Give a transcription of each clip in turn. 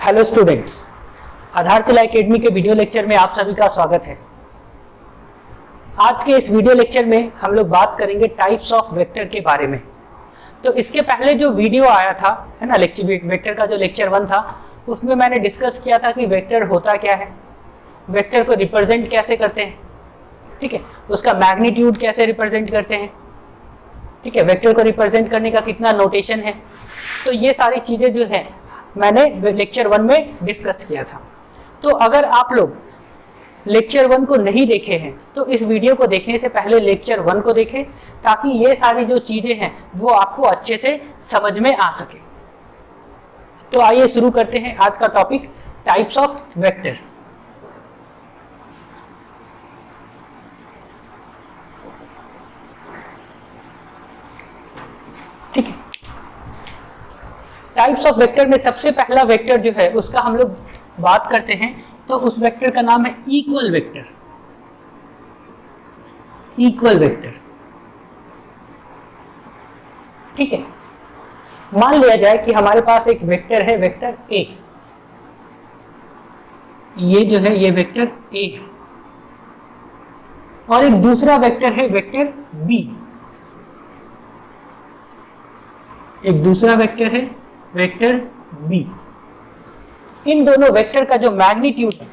Hello students, आधारशिला academy के video lecture में आप सभी का स्वागत है। आज के इस वीडियो लेक्चर में हम लोग बात करेंगे टाइप्स ऑफ वेक्टर के बारे में। तो इसके पहले जो वीडियो आया था है ना, वेक्टर का जो लेक्चर 1 था, उसमें मैंने डिस्कस किया था कि वेक्टर होता क्या है, वेक्टर को रिप्रेजेंट कैसे करते हैं, ठीक है, उसका मैग्नीट्यूड कैसे रिप्रेजेंट करते हैं, ठीक है, वेक्टर को रिप्रेजेंट करने का कितना नोटेशन है। तो ये सारी चीजें जो है मैंने लेक्चर 1 में डिस्कस किया था। तो अगर आप लोग लेक्चर 1 को नहीं देखे हैं तो इस वीडियो को देखने से पहले लेक्चर 1 को देखें, ताकि ये सारी जो चीजें हैं वो आपको अच्छे से समझ में आ सके। तो आइए शुरू करते हैं आज का टॉपिक, टाइप्स ऑफ वेक्टर। ठीक है, टाइप्स ऑफ वेक्टर में सबसे पहला वेक्टर जो है उसका हम लोग बात करते हैं, तो उस वेक्टर का नाम है इक्वल वेक्टर। इक्वल वेक्टर, ठीक है। मान लिया जाए कि हमारे पास एक वेक्टर है, वेक्टर ए, ये जो है ये वेक्टर ए है, और एक दूसरा वेक्टर है वेक्टर बी, एक दूसरा वेक्टर है वेक्टर बी। इन दोनों वेक्टर का जो मैग्नीट्यूड है,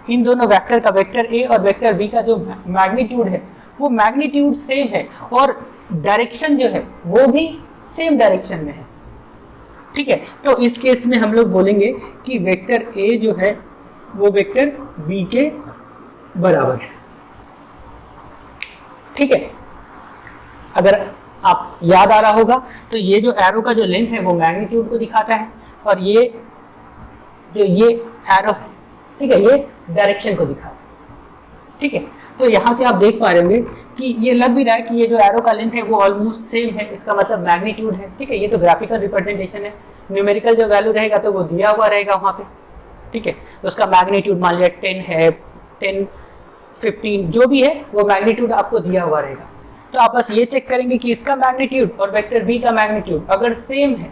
इन दोनों वेक्टर का, वेक्टर ए और वेक्टर बी का जो मैग्नीट्यूड है वो मैग्नीट्यूड सेम है, और डायरेक्शन जो है वो भी सेम डायरेक्शन में है, ठीक है। तो इस केस में हम लोग बोलेंगे कि वेक्टर ए जो है वो वेक्टर बी के बराबर है, ठीक है। अगर आप याद आ रहा होगा तो ये जो एरो का जो लेंथ है वो मैग्नीट्यूड को दिखाता है, और ये जो ये एरो है, ठीक है, ये डायरेक्शन को दिखाता है, ठीक है। तो यहां से आप देख पा रहे होंगे कि ये लग भी रहा है कि ये जो एरो का लेंथ है वो ऑलमोस्ट सेम है, इसका मतलब मैग्नीट्यूड है, ठीक है। ये तो ग्राफिकल रिप्रेजेंटेशन है, न्यूमेरिकल जो वैल्यू रहेगा तो वो दिया हुआ रहेगा वहां पे, ठीक है। तो उसका मैग्नीट्यूड मान लिया 10 है, 10, 15 जो भी है वो मैग्नीट्यूड आपको दिया हुआ रहेगा। तो आप बस ये चेक करेंगे कि इसका मैग्नीट्यूड और वेक्टर बी का मैग्नीट्यूड अगर सेम है,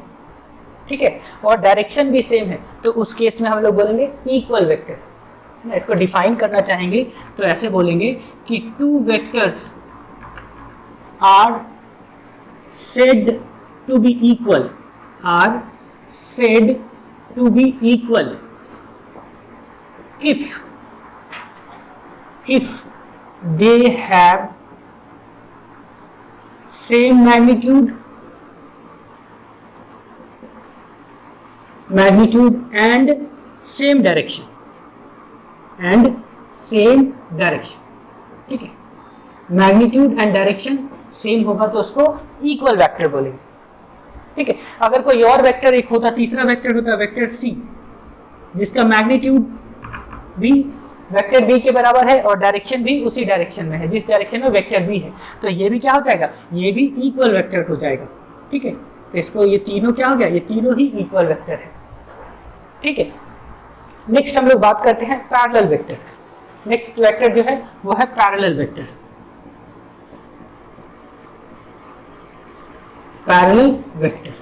ठीक है, और डायरेक्शन भी सेम है, तो उस केस में हम लोग बोलेंगे इक्वल वेक्टर। इसको डिफाइन करना चाहेंगे तो ऐसे बोलेंगे कि two vectors are said to be equal, are said to be equal if they have same magnitude and same direction, ठीक है। मैग्नीट्यूड एंड डायरेक्शन सेम होगा तो उसको इक्वल वेक्टर बोलेंगे, ठीक है। अगर कोई और वेक्टर एक होता, तीसरा वेक्टर होता वेक्टर सी, जिसका मैग्नीट्यूड भी वेक्टर बी के बराबर है और डायरेक्शन भी उसी डायरेक्शन में है जिस डायरेक्शन में वेक्टर बी है, तो ये भी क्या हो जाएगा, ये भी इक्वल वेक्टर हो जाएगा, ठीक है। तो इसको ये तीनों क्या हो गया, ये तीनों ही इक्वल वेक्टर है, ठीक है। नेक्स्ट हम लोग बात करते हैं पैरेलल वेक्टर। नेक्स्ट वेक्टर जो है वो है पैरेलल वेक्टर। पैरेलल वेक्टर,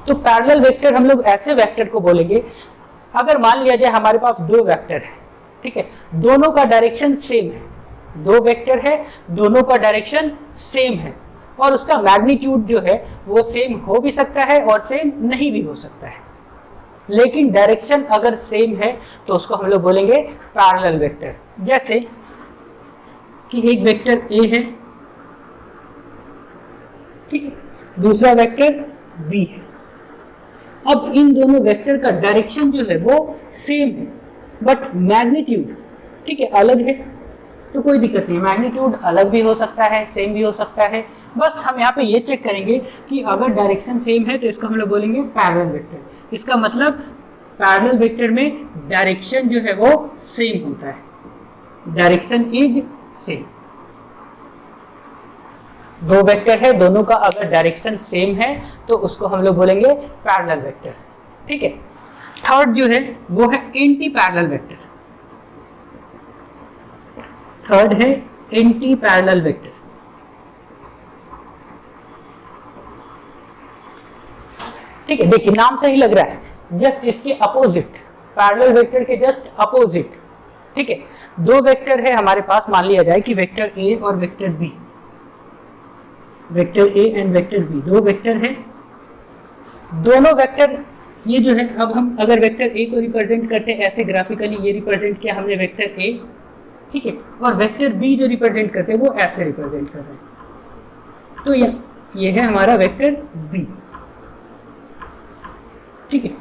तो पैरेलल वेक्टर हम लोग ऐसे वेक्टर को बोलेंगे, अगर मान लिया जाए हमारे पास दो वेक्टर है, ठीक है, दोनों का डायरेक्शन सेम है, दो वेक्टर है, दोनों का डायरेक्शन सेम है, और उसका मैग्नीट्यूड जो है वो सेम हो भी सकता है और सेम नहीं भी हो सकता है, लेकिन डायरेक्शन अगर सेम है तो उसको हम लोग बोलेंगे पैरेलल वेक्टर। जैसे कि एक वेक्टर ए है, ठीक है, दूसरा वेक्टर बी है। अब इन दोनों वेक्टर का डायरेक्शन जो है वो सेम है, बट मैग्नीट्यूड, ठीक है, अलग है, तो कोई दिक्कत नहीं, मैग्नीट्यूड अलग भी हो सकता है, सेम भी हो सकता है। बस हम यहाँ पे ये चेक करेंगे कि अगर डायरेक्शन सेम है तो इसको हम लोग बोलेंगे पैरेलल वेक्टर। इसका मतलब पैरेलल वेक्टर में डायरेक्शन जो है वो सेम होता है, डायरेक्शन इज सेम। दो वेक्टर है, दोनों का अगर डायरेक्शन सेम है तो उसको हम लोग बोलेंगे पैरेलल वेक्टर, ठीक है। थर्ड जो है वो है एंटी पैरेलल वेक्टर। थर्ड है एंटी पैरेलल वेक्टर। ठीक है, देखिए नाम से ही लग रहा है, जस्ट इसके अपोजिट, पैरेलल वेक्टर के जस्ट अपोजिट। ठीक है, दो वेक्टर है हमारे पास, मान लिया जाए कि वेक्टर ए और vector B, vector A and vector B, दो वेक्टर है। दोनों वेक्टर ये जो है, अब हम अगर वेक्टर ए को रिप्रेजेंट करते हैं ऐसे ग्राफिकली, ये रिप्रेजेंट किया हमने वेक्टर ए, ठीक है, और वेक्टर बी जो रिप्रेजेंट करते हैं वो ऐसे रिप्रेजेंट कर रहे हैं, तो ये है हमारा वेक्टर बी। ठीक है,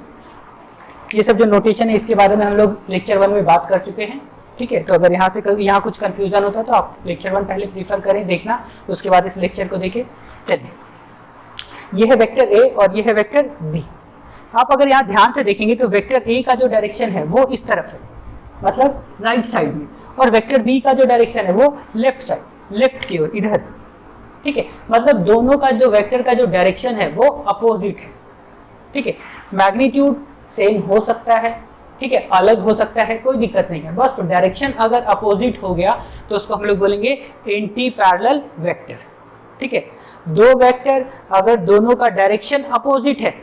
ये सब जो नोटेशन है इसके बारे में हम लोग लेक्चर 1 में बात कर चुके हैं। ठीक है, तो अगर यहाँ कुछ कंफ्यूजन होता है तो आप लेक्चर 1 पहले प्रीफर करें देखना, उसके बाद इस लेक्चर को देखें। चलिए, ये है वेक्टर ए और ये है वेक्टर बी। आप अगर यहाँ ध्यान से देखेंगे तो वेक्टर ए का जो डायरेक्शन है वो इस तरफ है, मतलब राइट साइड में, और वेक्टर बी का जो डायरेक्शन है वो लेफ्ट साइड, लेफ्ट की ओर, इधर। ठीक है, मतलब दोनों का जो वेक्टर का जो डायरेक्शन है वो अपोजिट है। ठीक है, मैग्नीट्यूड सेम हो सकता है, ठीक है, अलग हो सकता है, कोई दिक्कत नहीं है, बस तो डायरेक्शन अगर अपोजिट हो गया तो उसको हम लोग बोलेंगे एंटी पैरेलल वेक्टर। ठीक है, दो वेक्टर अगर दोनों का डायरेक्शन अपोजिट है,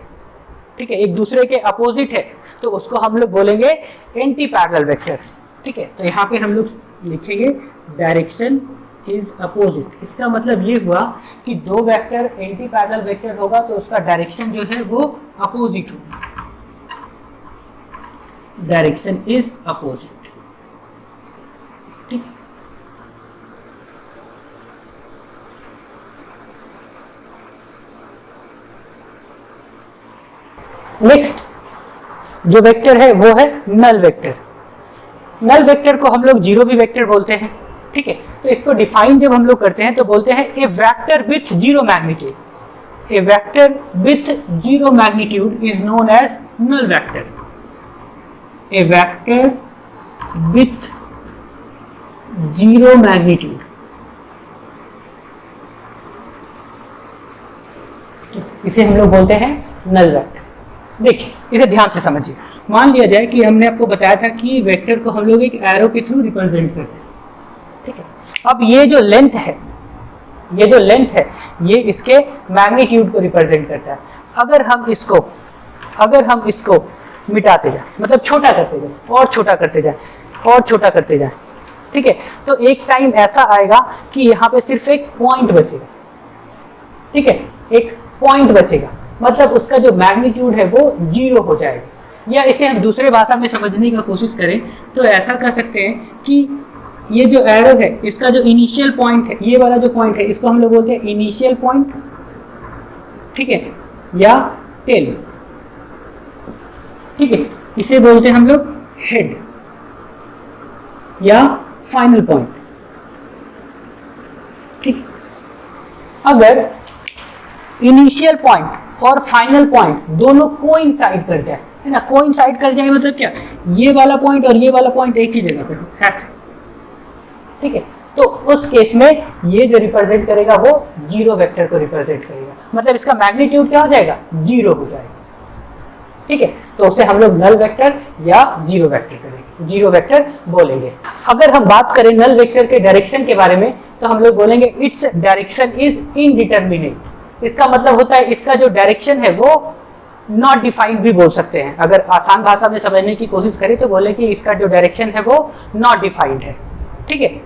ठीक है, एक दूसरे के अपोजिट है, तो उसको हम लोग बोलेंगे एंटी पैरेलल वेक्टर। ठीक है, तो यहाँ पे हम लोग लिखेंगे डायरेक्शन इज अपोजिट। इसका मतलब ये हुआ कि दो वेक्टर एंटी पैरेलल वेक्टर होगा तो उसका डायरेक्शन जो है वो अपोजिट होगा, डायरेक्शन इज अपोजिट। ठीक, नेक्स्ट जो वेक्टर है वो है नल वेक्टर। नल वेक्टर को हम लोग जीरो भी वेक्टर बोलते हैं। ठीक है, तो इसको डिफाइन जब हम लोग करते हैं तो बोलते हैं a vector with zero magnitude. A vector with zero magnitude is known as null vector. A vector with zero magnitude, इसे हम लोग बोलते हैं नल वेक्टर। देखिए, इसे ध्यान से समझिए। मान लिया जाए कि हमने आपको बताया था कि वेक्टर को हम लोग एक एरो के थ्रू रिप्रेजेंट करते हैं। ठीक है, अब ये जो लेंथ है, ये जो लेंथ है, ये इसके मैग्नीट्यूड को रिप्रेजेंट करता है। अगर हम इसको मिटाते जाए, मतलब छोटा करते जाए और छोटा करते जाए और छोटा करते जाए, ठीक है, तो एक टाइम ऐसा आएगा कि यहाँ पे सिर्फ एक पॉइंट बचेगा। ठीक है, एक पॉइंट बचेगा, मतलब उसका जो मैग्नीट्यूड है वो जीरो हो जाएगा। या इसे हम दूसरे भाषा में समझने की कोशिश करें तो ऐसा कर सकते हैं कि ये जो एरो है, इसका जो इनिशियल पॉइंट है, ये वाला जो पॉइंट है, इसको हम लोग बोलते हैं इनिशियल पॉइंट, ठीक है, या टेल। ठीक है, इसे बोलते हैं हम लोग हेड या फाइनल पॉइंट। ठीक, अगर इनिशियल पॉइंट और फाइनल पॉइंट दोनों कोइंसाइड कर जाए, है ना, कोइंसाइड कर जाए मतलब क्या, ये वाला पॉइंट और ये वाला पॉइंट एक ही जगह पे हो, ऐसे। ठीक है, तो उस केस में ये जो रिप्रेजेंट करेगा वो जीरो वेक्टर को रिप्रेजेंट करेगा, मतलब इसका मैग्नीट्यूड क्या हो जाएगा, जीरो हो जाएगा। ठीक है, तो उसे हम लोग नल वेक्टर या जीरो वेक्टर करेंगे, जीरो वेक्टर बोलेंगे। अगर हम बात करें नल वेक्टर के डायरेक्शन के बारे में तो हम लोग बोलेंगे इट्स डायरेक्शन इज इनडिटरमिनेट। इसका मतलब होता है इसका जो डायरेक्शन है वो नॉट डिफाइंड भी बोल सकते हैं। अगर आसान भाषा में समझने की कोशिश करें तो बोले कि इसका जो डायरेक्शन है वो नॉट डिफाइंड है। ठीक है,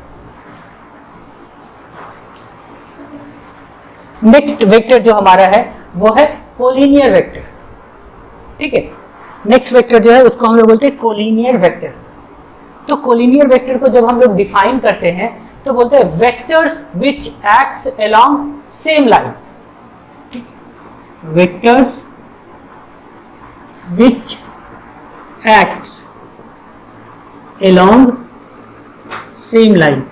नेक्स्ट वेक्टर जो हमारा है वो है कोलिनियर वेक्टर। ठीक है, नेक्स्ट वेक्टर जो है उसको हम लोग बोलते हैं कोलिनियर वेक्टर। तो कोलिनियर वेक्टर को जब हम लोग डिफाइन करते हैं तो बोलते हैं vectors which acts along same line. Vectors which acts along same line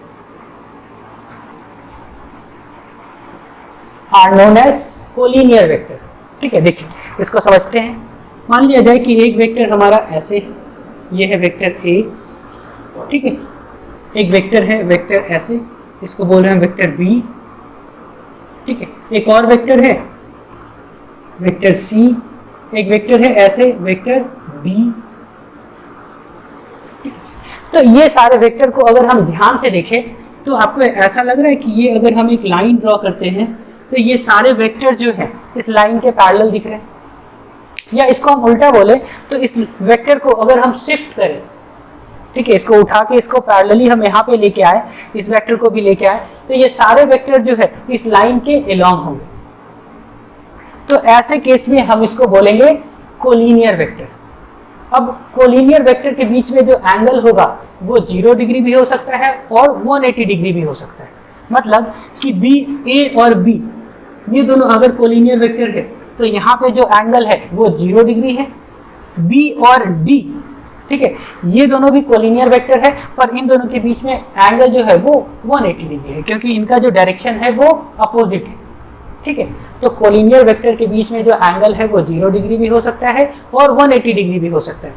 are known as collinear vector। ठीक है, देखिए इसको समझते हैं। मान लिया जाए कि एक वेक्टर हमारा ऐसे, ये है वेक्टर ए, ठीक है, एक वेक्टर है वेक्टर ऐसे, इसको बोल रहे हैं वेक्टर बी। ठीक है, एक और वेक्टर है वेक्टर सी, एक वेक्टर है ऐसे वेक्टर बी। तो ये सारे वेक्टर को अगर हम ध्यान से देखें तो आपको ऐसा लग रहा है कि ये अगर हम एक लाइन ड्रॉ करते हैं तो ये सारे वेक्टर जो है इस लाइन के पैरेलल दिख रहे हैं। या इसको हम उल्टा बोले तो इस वेक्टर को अगर हम शिफ्ट करें, ठीक है, इसको उठा के इसको पैरेलली हम यहाँ पे लेके आए, इस वेक्टर को भी लेके आए, तो ये सारे वेक्टर जो है इस लाइन के अलोंग होंगे। तो ऐसे केस में हम इसको बोलेंगे कोलिनियर वेक्टर। अब कोलिनियर वेक्टर के बीच में जो एंगल होगा वो 0 डिग्री भी हो सकता है और 180 डिग्री भी हो सकता है। मतलब कि बी, ए और बी ये दोनों अगर कोलिनियर वेक्टर है तो यहाँ पे जो एंगल है वो 0 डिग्री है। बी और डी, ठीक है, ये दोनों भी कोलिनियर वेक्टर है, पर इन दोनों के बीच में एंगल जो है वो 180 डिग्री है, क्योंकि इनका जो डायरेक्शन है वो अपोजिट है, ठीक है। तो कोलिनियर वेक्टर के बीच में जो एंगल है वो 0 डिग्री भी हो सकता है और 180 डिग्री भी हो सकता है।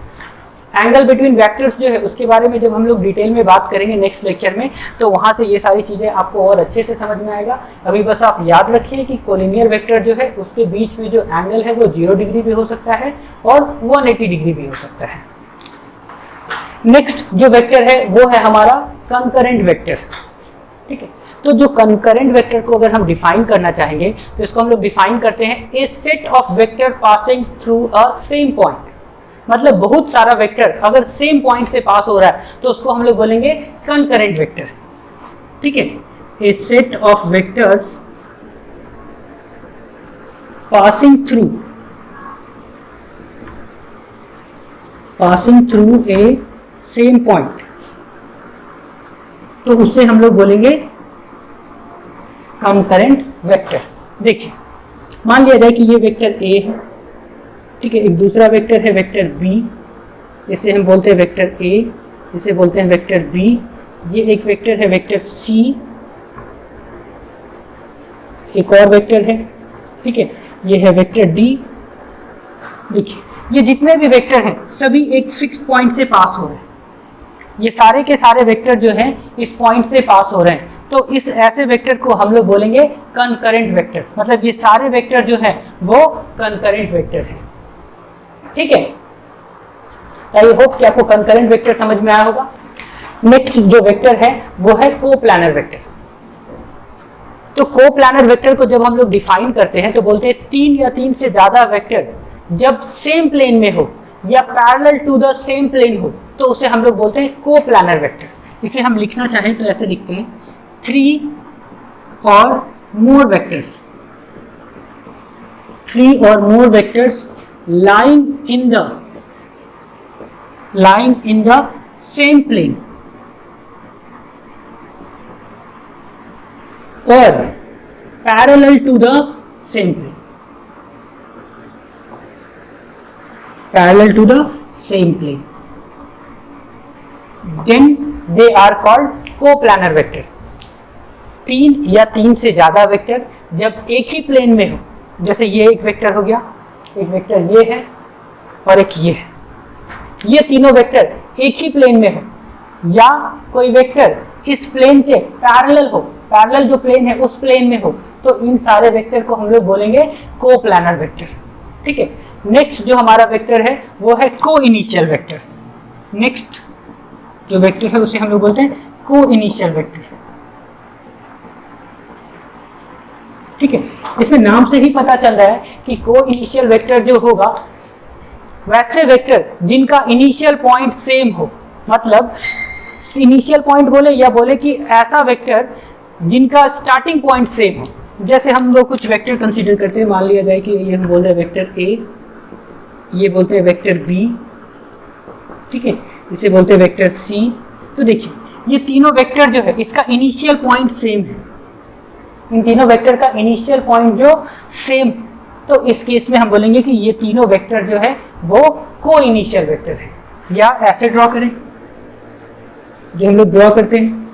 एंगल बिटवीन वेक्टर्स जो है उसके बारे में जब हम लोग डिटेल में बात करेंगे नेक्स्ट लेक्चर में, तो वहां से ये सारी चीजें आपको और अच्छे से समझ में आएगा। अभी बस आप याद रखिए कि कोलिनियर वेक्टर जो है उसके बीच में जो एंगल है वो 0 डिग्री भी हो सकता है और 180 डिग्री भी हो सकता है। नेक्स्ट जो वेक्टर है वो है हमारा कंकरेंट वेक्टर, ठीक है। तो जो कंकरेंट वेक्टर को अगर हम डिफाइन करना चाहेंगे तो इसको हम लोग डिफाइन करते हैं a set of vector passing through a same point. मतलब बहुत सारा वेक्टर अगर सेम पॉइंट से पास हो रहा है तो उसको हम लोग बोलेंगे कंकरेंट वेक्टर, ठीक है। A set of vectors passing through a same point, तो उससे हम लोग बोलेंगे कंकरेंट वेक्टर। देखिए, मान लिया जाए कि ये वेक्टर ए है, ठीक है, एक दूसरा वेक्टर है वेक्टर बी, इसे हम बोलते हैं वेक्टर ए, इसे बोलते हैं वेक्टर बी, ये एक वेक्टर है वेक्टर सी, एक और वेक्टर है, ठीक है, ये है वेक्टर डी। देखिए, ये जितने भी वेक्टर हैं सभी एक फिक्स पॉइंट से पास हो रहे हैं। ये सारे के सारे वेक्टर जो हैं इस पॉइंट से पास हो रहे हैं, तो इस ऐसे वेक्टर को हम लोग बोलेंगे कंकरेंट वेक्टर। मतलब ये सारे वेक्टर जो हैं वो कंकरेंट वेक्टर हैं, ठीक है। आई होप कि आपको कंकरेंट वेक्टर समझ में आया होगा। नेक्स्ट जो वेक्टर है वो है कोप्लानर वेक्टर। तो कोप्लानर वेक्टर को जब हम लोग डिफाइन करते हैं तो बोलते हैं 3 या 3 से ज्यादा वेक्टर जब सेम प्लेन में हो या parallel to the same plane हो तो उसे हम लोग बोलते हैं कोप्लानर वेक्टर। इसे हम लिखना चाहें तो ऐसे लिखते हैं 3 और more vectors lying in the same plane or parallel to the same plane, then they are called coplanar vector। 3 या 3 से ज्यादा वेक्टर जब एक ही प्लेन में हो, जैसे ये एक वेक्टर हो गया, एक वेक्टर ये है और एक ये है, ये तीनों वेक्टर एक ही प्लेन में हो, या कोई वेक्टर इस प्लेन के पैरेलल हो, पैरेलल जो प्लेन है उस प्लेन में हो, तो इन सारे वेक्टर को हम लोग बोलेंगे कोप्लानर वेक्टर, ठीक है। नेक्स्ट जो हमारा वेक्टर है वो है को इनिशियल वेक्टर। नेक्स्ट जो वेक्टर है उसे हम लोग बोलते हैं को इनिशियल वेक्टर, ठीक है। इसमें नाम से ही पता चल रहा है कि को इनिशियल वेक्टर जो होगा वैसे वेक्टर जिनका इनिशियल पॉइंट सेम हो, मतलब इनिशियल पॉइंट बोले या बोले कि ऐसा वेक्टर जिनका स्टार्टिंग पॉइंट सेम हो। जैसे हम लोग कुछ वेक्टर कंसीडर करते हैं, मान लिया जाए कि ये हम बोल रहे हैं वेक्टर ए, ये बोलते हैं वेक्टर बी, ठीक है, इसे बोलते हैं वेक्टर सी। तो देखिए, ये तीनों वेक्टर जो है इसका इनिशियल पॉइंट सेम है, इन तीनों वेक्टर का इनिशियल पॉइंट जो सेम, तो इस केस में हम बोलेंगे कि ये तीनों वेक्टर जो है वो को इनिशियल वेक्टर है। या ऐसे ड्रॉ करें जो हम लोग ड्रॉ करते हैं,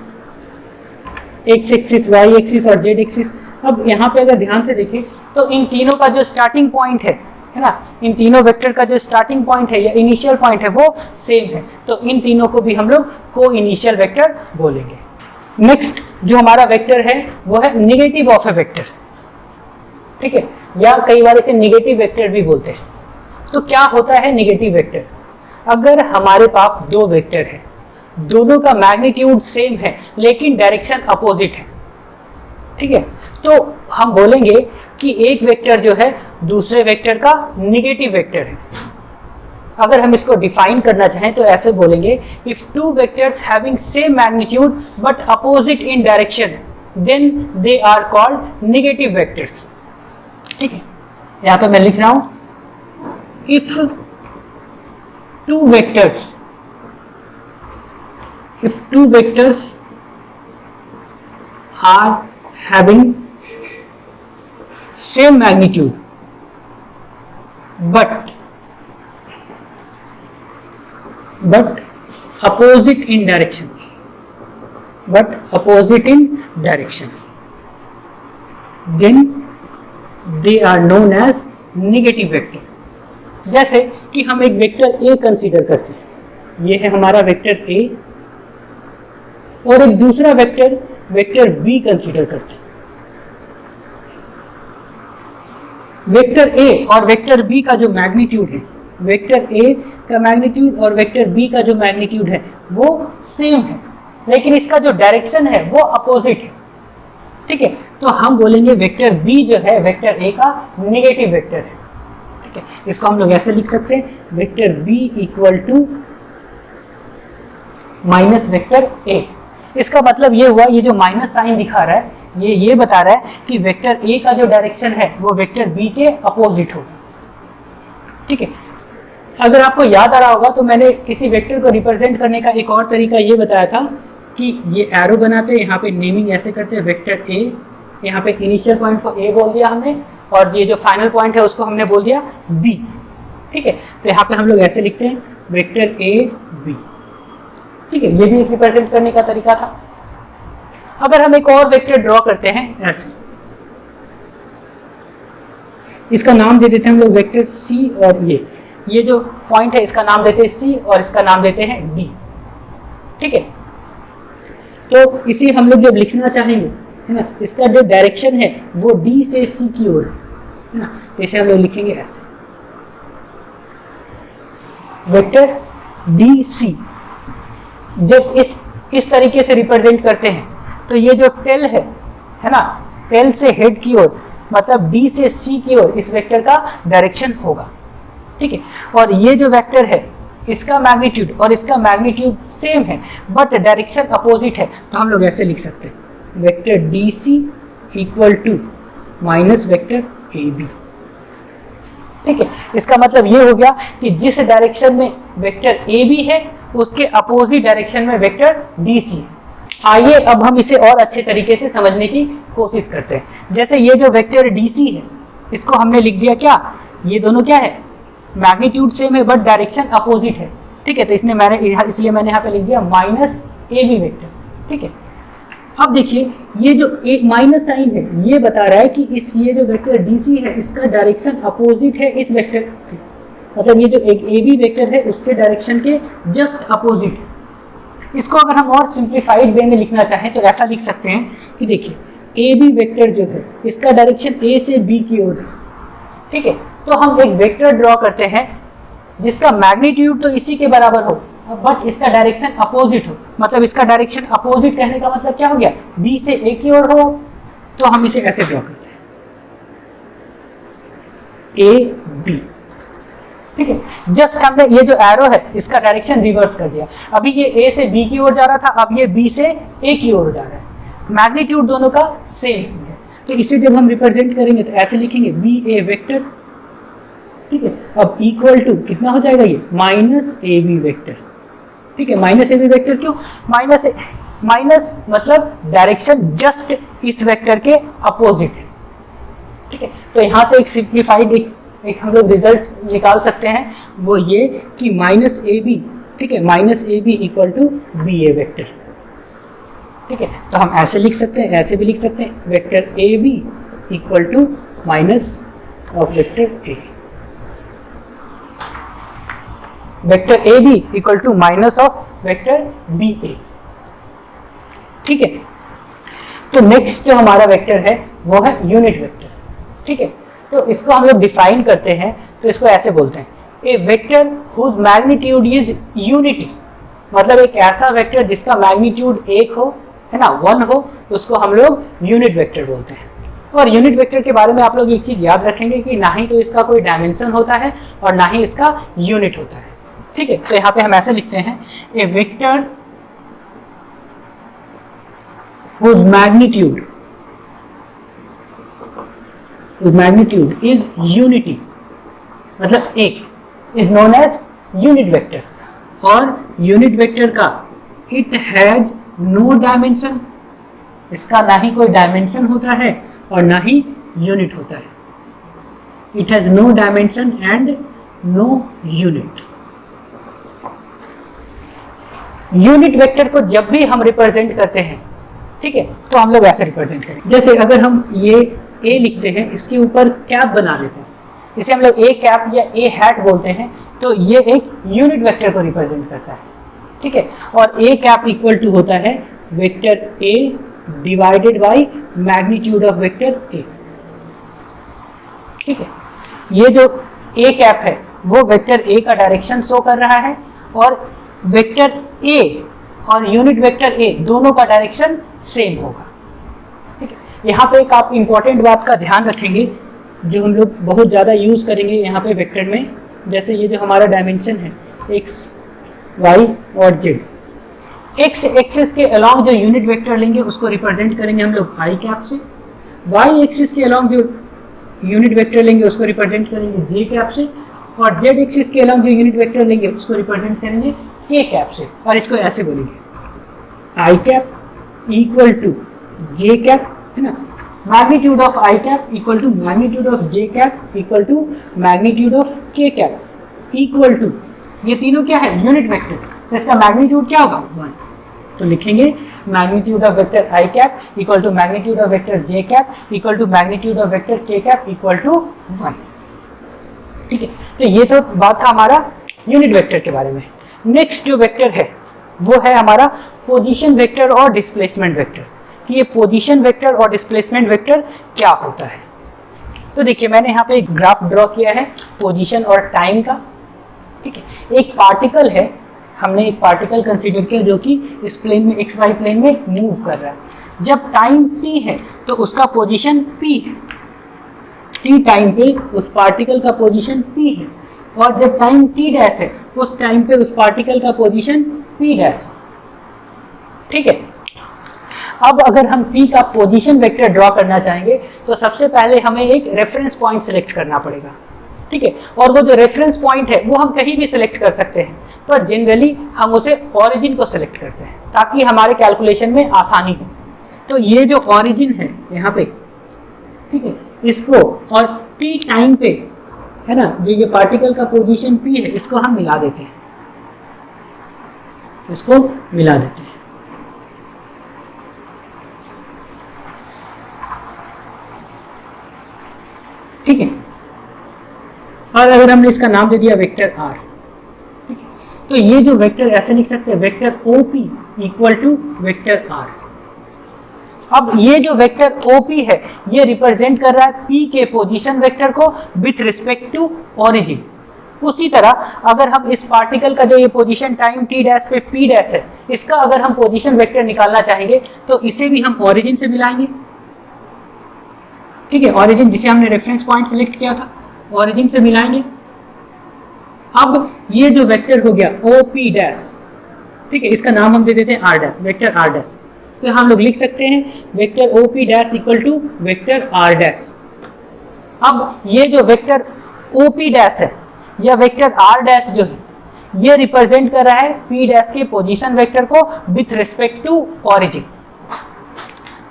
एक्स एक्सिस, वाई एक्सिस और जेड एक्सिस। अब यहाँ पे अगर ध्यान से देखें तो इन तीनों का जो स्टार्टिंग पॉइंट है ना, इन तीनों वेक्टर का जो स्टार्टिंग पॉइंट है या इनिशियल पॉइंट है वो सेम है, तो इन तीनों को भी हम लोग को इनिशियल वेक्टर बोलेंगे। नेक्स्ट जो हमारा वेक्टर है वो है नेगेटिव ऑफ ए वेक्टर, ठीक है, या कई बार इसे नेगेटिव वेक्टर भी बोलते हैं। तो क्या होता है नेगेटिव वेक्टर? अगर हमारे पास दो वेक्टर है, दोनों का मैग्नीट्यूड सेम है लेकिन डायरेक्शन अपोजिट है, ठीक है, तो हम बोलेंगे कि एक वेक्टर जो है दूसरे वेक्टर का निगेटिव वेक्टर है। अगर हम इसको डिफाइन करना चाहें तो ऐसे बोलेंगे, if two vectors having same magnitude but opposite in direction then they are called negative vectors. ठीक है, यहां पर मैं लिख रहा हूं, if two vectors are having same magnitude but opposite in direction then they are known as negative vector। जैसे कि हम एक वेक्टर A कंसीडर करते हैं, ये है हमारा वेक्टर A, और एक दूसरा वेक्टर B कंसीडर करते हैं। वेक्टर A और वेक्टर B का जो मैग्नीट्यूड है, वेक्टर A का मैग्नीट्यूड और वेक्टर B का जो मैग्नीट्यूड है वो सेम है, लेकिन इसका जो डायरेक्शन है वो अपोजिट है। ठीक है, तो हम बोलेंगे वेक्टर B जो है वेक्टर A का नेगेटिव वेक्टर है। ठीक है, इसको हम लोग ऐसे लिख सकते हैं, vector B equal to minus vector A। इसका मतलब ये हुआ, ये जो माइनस साइन दिखा रहा है ये बता रहा है कि वेक्टर A का जो डायरेक्शन है वो वेक्टर B के अपोजिट होगा। ठीक है, अगर आपको याद आ रहा होगा तो मैंने किसी वेक्टर को रिप्रेजेंट करने का एक और तरीका ये बताया था कि ये एरो बनाते हैं, यहाँ पे नेमिंग ऐसे करते हैं, वेक्टर A, यहाँ पे इनिशियल पॉइंट को A बोल दिया हमने, और ये जो फाइनल पॉइंट है उसको हमने बोल दिया B। ठीक है, तो यहाँ पे हम लोग ऐसे लिखते हैं, वेक्टर A B। ठीक है, ये भी रिप्रेजेंट करने का तरीका था। अगर हम एक और वेक्टर ड्रॉ करते हैं ऐसे, इसका नाम दे देते हैं हम लोग वेक्टर C, और ये जो पॉइंट है इसका नाम देते हैं C और इसका नाम देते हैं D। ठीक है, तो इसे हम लोग जब लिखना चाहेंगे, है ना, इसका जो डायरेक्शन है वो D से C की ओर है ना, जैसे हम लोग लिखेंगे ऐसे, वेक्टर DC जब इस तरीके से रिप्रेजेंट करते हैं तो ये जो टेल है ना, टेल से हेड की ओर, मतलब D से C की ओर इस वेक्टर का डायरेक्शन होगा। ठीक है, और ये जो वेक्टर है इसका मैग्नीट्यूड और इसका मैग्नीट्यूड सेम है बट डायरेक्शन अपोजिट है, तो हम लोग ऐसे लिख सकते हैं, vector DC equal to minus vector AB। ठीक है, इसका मतलब ये हो गया कि जिस डायरेक्शन में वेक्टर AB है उसके अपोजिट डायरेक्शन में वेक्टर DC है। आइए अब हम इसे और अच्छे तरीके से समझने की कोशिश करते हैं। जैसे ये जो वेक्टर DC है इसको हमने लिख दिया क्या, ये दोनों क्या है, मैग्नीट्यूड सेम है बट डायरेक्शन अपोजिट है। ठीक है, तो इसलिए मैंने यहाँ पे लिख दिया माइनस AB वेक्टर। ठीक है, अब देखिए ये जो एक माइनस साइन है ये बता रहा है कि ये जो वेक्टर DC है इसका डायरेक्शन अपोजिट है इस वेक्टर, मतलब ये जो एक AB वेक्टर है उसके डायरेक्शन के जस्ट अपोजिट है। इसको अगर हम और सिंप्लीफाइड वे में लिखना चाहें तो ऐसा लिख सकते हैं कि देखिए AB वेक्टर जो है इसका डायरेक्शन A से B की ओर है। ठीक है, तो हम एक वेक्टर ड्रॉ करते हैं जिसका मैग्नीट्यूड तो इसी के बराबर हो बट इसका डायरेक्शन अपोजिट हो, मतलब इसका डायरेक्शन अपोजिट कहने का मतलब क्या हो गया, B से A की ओर हो, तो हम इसे ऐसे ड्रॉ करते हैं AB। ठीक है, जस्ट हमने ये जो एरो है इसका डायरेक्शन रिवर्स कर दिया, अभी ये A से B की ओर जा रहा था, अब ये B से A की ओर जा रहा है, मैग्नीट्यूड दोनों का सेम है। तो इसे जब हम रिप्रेजेंट करेंगे तो ऐसे लिखेंगे BA वेक्टर। ठीक है, अब इक्वल टू कितना हो जाएगा ये, माइनस AB वेक्टर। ठीक है, माइनस AB वेक्टर क्यों, माइनस मतलब डायरेक्शन जस्ट इस वेक्टर के अपोजिट है। ठीक है, तो यहाँ से एक सिंप्लीफाइड एक हम लोग रिजल्ट निकाल सकते हैं, वो ये कि माइनस AB, ठीक है, minus AB equal to BA vector. ठीक है, तो हम ऐसे लिख सकते हैं, ऐसे भी लिख सकते हैं, vector AB equal to minus of vector A, vector AB equal to minus of vector BA। ठीक है, तो नेक्स्ट जो हमारा वेक्टर है वो है यूनिट वेक्टर। ठीक है, तो इसको हम लोग डिफाइन करते हैं, तो इसको ऐसे बोलते हैं, a vector whose magnitude is unity, मतलब एक ऐसा वेक्टर जिसका मैग्नीट्यूड 1 हो, है ना, 1 हो, उसको हम लोग यूनिट वेक्टर बोलते हैं। और यूनिट वेक्टर के बारे में आप लोग एक चीज याद रखेंगे कि ना ही तो इसका कोई डायमेंशन होता है और ना ही इसका यूनिट होता है। ठीक है, तो यहाँ पे हम ऐसे लिखते हैं a vector whose magnitude is unity, मतलब एक, is known as unit vector। और यूनिट वेक्टर का इट हैज नो डायमेंशन, इसका ना ही कोई डायमेंशन होता है और ना ही यूनिट होता है। It has no dimension and no unit. Unit vector को जब भी हम रिप्रेजेंट करते हैं, ठीक है, तो हम लोग ऐसे रिप्रेजेंट करें। जैसे अगर हम ये ए लिखते हैं, इसके ऊपर कैप बना देते हैं, इसे हम लोग ए कैप या ए हैट बोलते हैं, तो ये एक यूनिट वेक्टर को रिप्रेजेंट करता है। ठीक है, और ए कैप इक्वल टू होता है vector A divided by magnitude of vector A. ठीक है, ये जो ए कैप है वो वेक्टर ए का डायरेक्शन शो कर रहा है और वेक्टर ए और यूनिट वेक्टर ए दोनों का डायरेक्शन सेम होगा। ठीक है, यहाँ पे एक आप इंपॉर्टेंट बात का ध्यान रखेंगे जो हम लोग बहुत ज़्यादा यूज़ करेंगे यहाँ पे वेक्टर में। जैसे ये जो हमारा डायमेंशन है x, y और z, x एक्सिस के अलॉन्ग जो यूनिट वेक्टर लेंगे उसको रिप्रेजेंट करेंगे हम लोग i कैप से, y एक्सिस के अलॉन्ग जो यूनिट वेक्टर लेंगे उसको रिप्रेजेंट करेंगे j कैप से, और z एक्सिस के अलॉन्ग जो यूनिट वेक्टर लेंगे उसको रिप्रेजेंट करेंगे k कैप से। और इसको ऐसे बोलेंगे i cap equal to j cap, है ना, magnitude of i cap equal to magnitude of j cap equal to magnitude of k cap equal to, ये तीनों क्या है, यूनिट वेक्टर, तो इसका मैग्नीट्यूड क्या होगा 1। तो लिखेंगे magnitude of vector i cap equal to magnitude of vector j cap equal to magnitude of vector k cap equal to 1। ठीक है, तो ये तो बात था हमारा यूनिट वेक्टर के बारे में। नेक्स्ट जो वेक्टर है वो है हमारा पोजीशन वेक्टर और डिस्प्लेसमेंट वेक्टर, कि ये पोजीशन वेक्टर और डिस्प्लेसमेंट वेक्टर क्या होता है। तो देखिए मैंने यहाँ पे एक ग्राफ ड्रॉ किया है पोजीशन और टाइम का। ठीक है, एक पार्टिकल है, हमने एक पार्टिकल कंसीडर किया जो कि इस प्लेन में एक्स वाई प्लेन में मूव कर रहा है। जब टाइम t है तो उसका पोजीशन p है, t टाइम पे उस पार्टिकल का पोजीशन p है, और जब टाइम t डैश है उस टाइम पे उस पार्टिकल का पोजीशन p डैश है। ठीक है, अब अगर हम p का पोजीशन वेक्टर ड्रॉ करना चाहेंगे तो सबसे पहले हमें एक रेफरेंस पॉइंट सिलेक्ट करना पड़ेगा। ठीक है, और वो जो रेफरेंस पॉइंट है वो हम कहीं भी सिलेक्ट कर सकते हैं, पर जनरली हम उसे ओरिजिन को सिलेक्ट करते हैं ताकि हमारे कैलकुलेशन में आसानी हो। तो ये जो ओरिजिन है यहाँ पे, ठीक है, इसको और t टाइम पे, है ना, जो ये पार्टिकल का पोजीशन p है इसको हम मिला देते हैं, इसको मिला देते हैं। ठीक है, और अगर हमने इसका नाम दे दिया वेक्टर r, ठीक है, तो ये जो वेक्टर ऐसे लिख सकते हैं vector OP equal to vector r। अब ये जो वेक्टर OP है ये रिप्रेजेंट कर रहा है p के पोजीशन वेक्टर को विथ रिस्पेक्ट टू ओरिजिन। उसी तरह अगर हम इस पार्टिकल का जो ये पोजीशन टाइम t डैश पे p डैश है, इसका अगर हम पोजीशन वेक्टर निकालना चाहेंगे तो इसे भी हम ओरिजिन से मिलाएंगे। ठीक है, ओरिजिन जिसे हमने रेफरेंस पॉइंट सिलेक्ट किया था, ओरिजिन से मिलाएंगे। अब ये जो वेक्टर हो गया OP डैश, ठीक है, इसका नाम हम दे देते हैं r dash, vector r dash. तो हम लोग लिख सकते हैं vector OP dash equal to vector r dash. अब ये जो वेक्टर OP डैश है या वेक्टर r डैश जो है ये रिप्रेजेंट कर रहा है p डैश के पोजीशन वेक्टर को विथ रिस्पेक्ट टू ओरिजिन।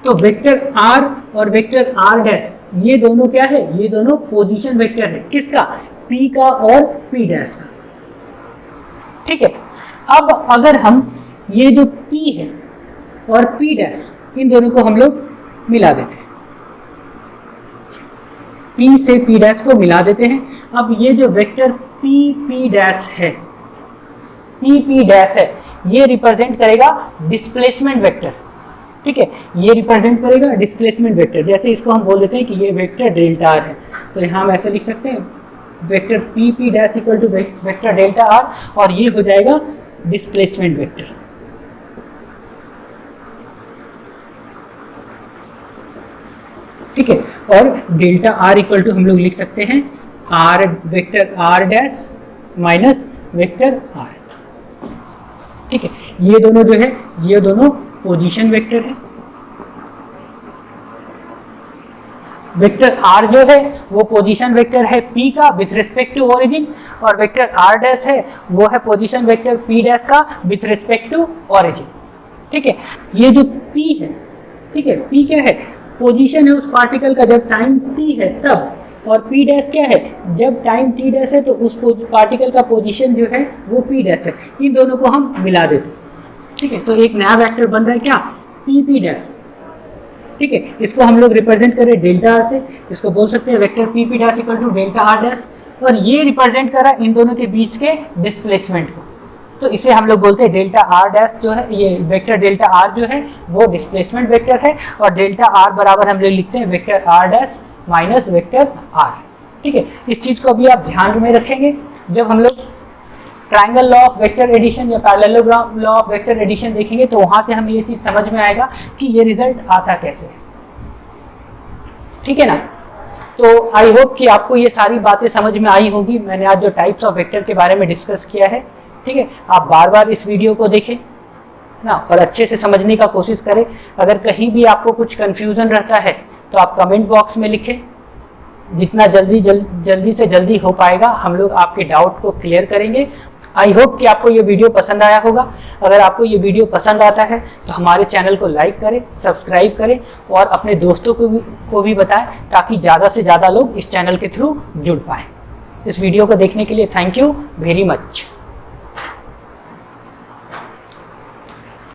तो वेक्टर r और वेक्टर r डैश ये दोनों क्या है, ये दोनों पोजीशन वेक्टर है, किसका, p का और p डैश का। ठीक है, अब अगर हम ये जो p है और p डैश इन दोनों को हम लोग मिला देते हैं, p से p डैश को मिला देते हैं। अब ये जो वेक्टर p डैश है, p डैश है, ये रिप्रेजेंट करेगा डिस्प्लेसमेंट वेक्टर। ठीक है, ये रिप्रेजेंट करेगा डिस्प्लेसमेंट वेक्टर। जैसे इसको हम बोल देते हैं कि ये वेक्टर डेल्टा r है, तो यहाँ हम ऐसे लिख सकते हैं vector p dash equal to vector delta r, और ये हो जाएगा डिस्प्लेसमेंट वेक्टर। ठीक है। और डेल्टा आर इक्वल टू हम लोग लिख सकते हैं R vector R dash minus vector R, ठीक है। ये दोनों जो है ये दोनों पोजीशन वेक्टर है। वेक्टर आर जो है वो पोजीशन वेक्टर है पी का विथ रिस्पेक्ट टू ओरिजिन, और वेक्टर आर डैश है वो है पोजीशन वेक्टर पी डैश का विथ रिस्पेक्ट टू ओरिजिन, ठीक है। ये जो पी है, ठीक है, पी क्या है, पोजीशन है उस पार्टिकल का जब टाइम टी है तब, और पी डैश क्या है, जब टाइम टी डैश है तो उस पार्टिकल का पोजीशन जो है वो पी डैश है। इन दोनों को हम मिला देते हैं, ठीक है। तो एक नया वेक्टर बन रहा है क्या, पी पी डैश, ठीक है। इसको हम लोग रिप्रेजेंट करें डेल्टा आर से, इसको बोल सकते हैं vector P P dash equal to delta R dash, और ये रिप्रेजेंट कर रहा है इन दोनों के बीच के डिस्प्लेसमेंट को। तो इसे हम लोग बोलते हैं डेल्टा आर डैश जो है, ये वेक्टर डेल्टा आर जो है वो डिस्प्लेसमेंट वेक्टर है, और डेल्टा आर बराबर हम लोग लिखते हैं vector R dash minus vector R, ठीक है। इस चीज़ को अभी आप ध्यान में रखेंगे जब हम लोग triangle law of vector addition या parallelogram law of vector addition देखेंगे, तो वहां से हमें ये चीज़ समझ में आएगा कि ये रिजल्ट आता कैसे है, ठीक है ना। तो आई होप कि आपको ये सारी बातें समझ में आई होंगी। मैंने आज जो टाइप्स ऑफ वेक्टर के बारे में डिस्कस किया है, ठीक है, आप बार बार इस वीडियो को देखें ना और अच्छे से समझने का कोशिश करें। अगर कहीं भी आपको कुछ कन्फ्यूज़न रहता है तो आप कमेंट बॉक्स में लिखें, जितना जल्दी से जल्दी हो पाएगा हम लोग आपके डाउट को क्लियर करेंगे। आई होप कि आपको ये वीडियो पसंद आया होगा। अगर आपको ये वीडियो पसंद आता है तो हमारे चैनल को लाइक करें, सब्सक्राइब करें और अपने दोस्तों को भी बताएं, ताकि ज़्यादा से ज़्यादा लोग इस चैनल के थ्रू जुड़ पाएँ। इस वीडियो को देखने के लिए थैंक यू वेरी मच।